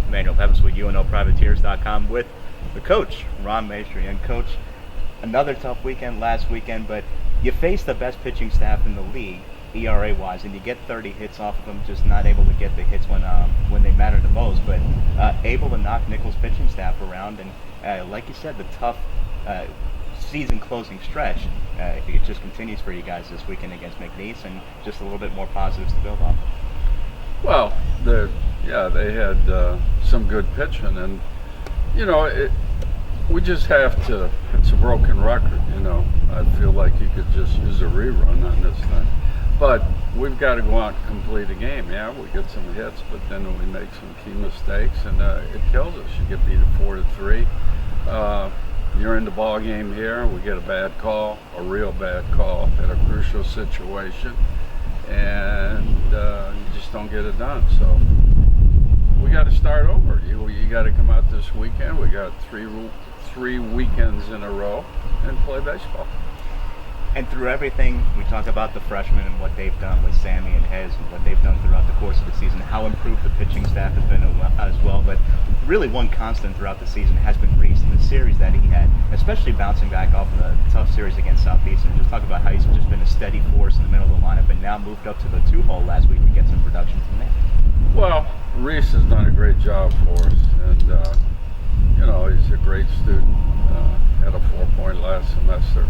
Emmanuel Pepis with UNOPrivateers.com with the coach, Ron Maestri. And coach, another tough weekend last weekend, but you faced the best pitching staff in the league, ERA-wise, and you get 30 hits off of them, just not able to get the hits when they matter the most, but able to knock Nichols' pitching staff around. And like you said, the tough season closing stretch, it just continues for you guys this weekend against McNeese, and just a little bit more positives to build off. Well, they had some good pitching, and we just have to. It's a broken record, I feel like you could just use a rerun on this thing, but we've got to go out and complete a game. Yeah, we get some hits, but then we make some key mistakes, and it kills us. You get beat at 4-3. You're in the ball game here. We get a bad call, a real bad call at a crucial situation, and you just don't get it done. So we got to start over. You got to come out this weekend. We got three weekends in a row and play baseball. And through everything, we talk about the freshmen and what they've done with Sammy and Hez and what they've done throughout the course of the season, how improved the pitching staff has been as well. But really one constant throughout the season has been Reese and the series that he had, especially bouncing back off of the tough series against Southeastern. Just talk about how he's just been a steady force in the middle of the lineup and now moved up to the 2-hole last week to get some production from there. Well, Reese has done a great job for us, and he's a great student. Had a 4-point last semester.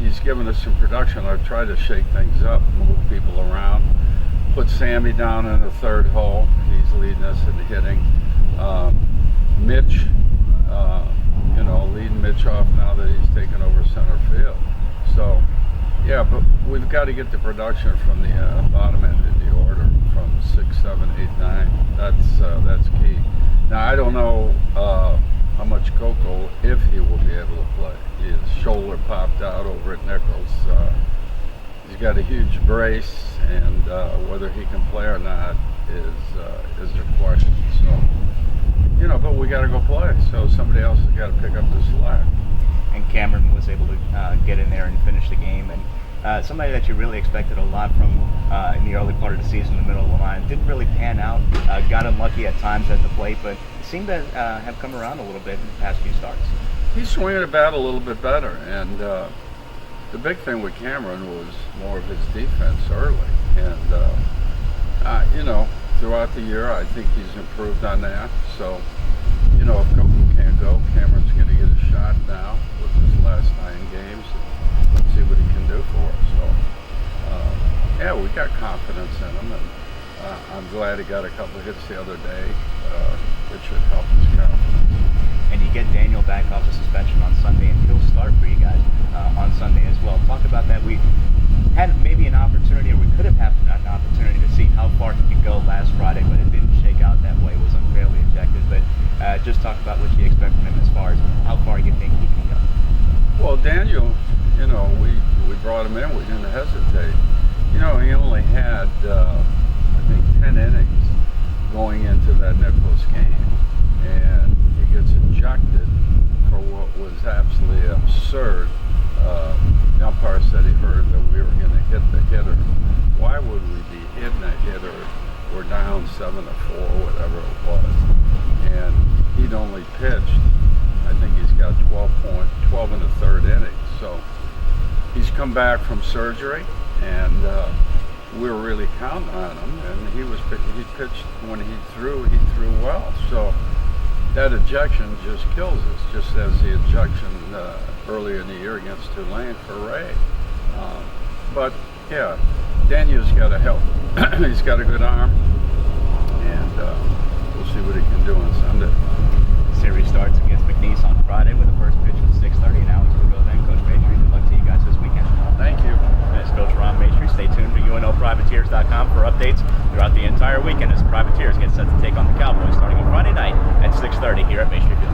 He's given us some production. I've tried to shake things up, move people around, put Sammy down in the 3rd hole. He's leading us in the hitting. Mitch, leading Mitch off now that he's taken over center field. So, but we've got to get the production from the bottom end of the order, from 6, 7, 8, 9. That's key. Now, I don't know how much Coco, if he will be able to play. His shoulder popped out over at Nichols. He's got a huge brace, and whether he can play or not is a question. So, but we got to go play. So somebody else has got to pick up the slack. And Cameron was able to get in there and finish the game. And somebody that you really expected a lot from in the early part of the season, in the middle of the line, didn't really pan out. Got unlucky at times at the plate, but seemed to have come around a little bit in the past few starts. He's swinging the bat a little bit better, and the big thing with Cameron was more of his defense early. And throughout the year, I think he's improved on that. So, if Coco can't go, Cameron's going to get a shot now with his last 9 games. Let's see what he can do for us. So, we got confidence in him, and I'm glad he got a couple of hits the other day. It should help his confidence. And you get Daniel back off the suspension on Sunday, and he'll start for you guys on Sunday as well. Talk about that. We had maybe an opportunity, or we could have had an opportunity to see how far he could go last Friday, but it didn't shake out that way. It was unfairly ejected. But just talk about what you expect from him as far as how far you think he can go. Well, Daniel, we brought him in. We didn't hesitate. He only had, I think, 10 innings going into that Nichols game, and he gets ejected for what was absolutely absurd. The umpire said he heard that we were going to hit the hitter. Why would we be hitting a hitter? We're down 7-4, whatever it was, and he'd only pitched. I think he's got 12 in the 3rd inning. So he's come back from surgery, and we were really counting on him. And he pitched when he threw well. So that ejection just kills us, just as the ejection earlier in the year against Tulane for Ray. But Daniel's got to help. He's got a good arm, and we'll see what he can do on Sunday. Series starts against McNeese on Friday with the first pitch at 6:30, and Alex will go then. Coach Maestri, good luck to you guys this weekend. Thank you. That's Coach Ron Maestri. Stay tuned to UNOPrivateers.com for updates throughout the entire weekend as the Privateers get set to take on the Cowboys starting on Friday night at 6:30 here at Maestri Field.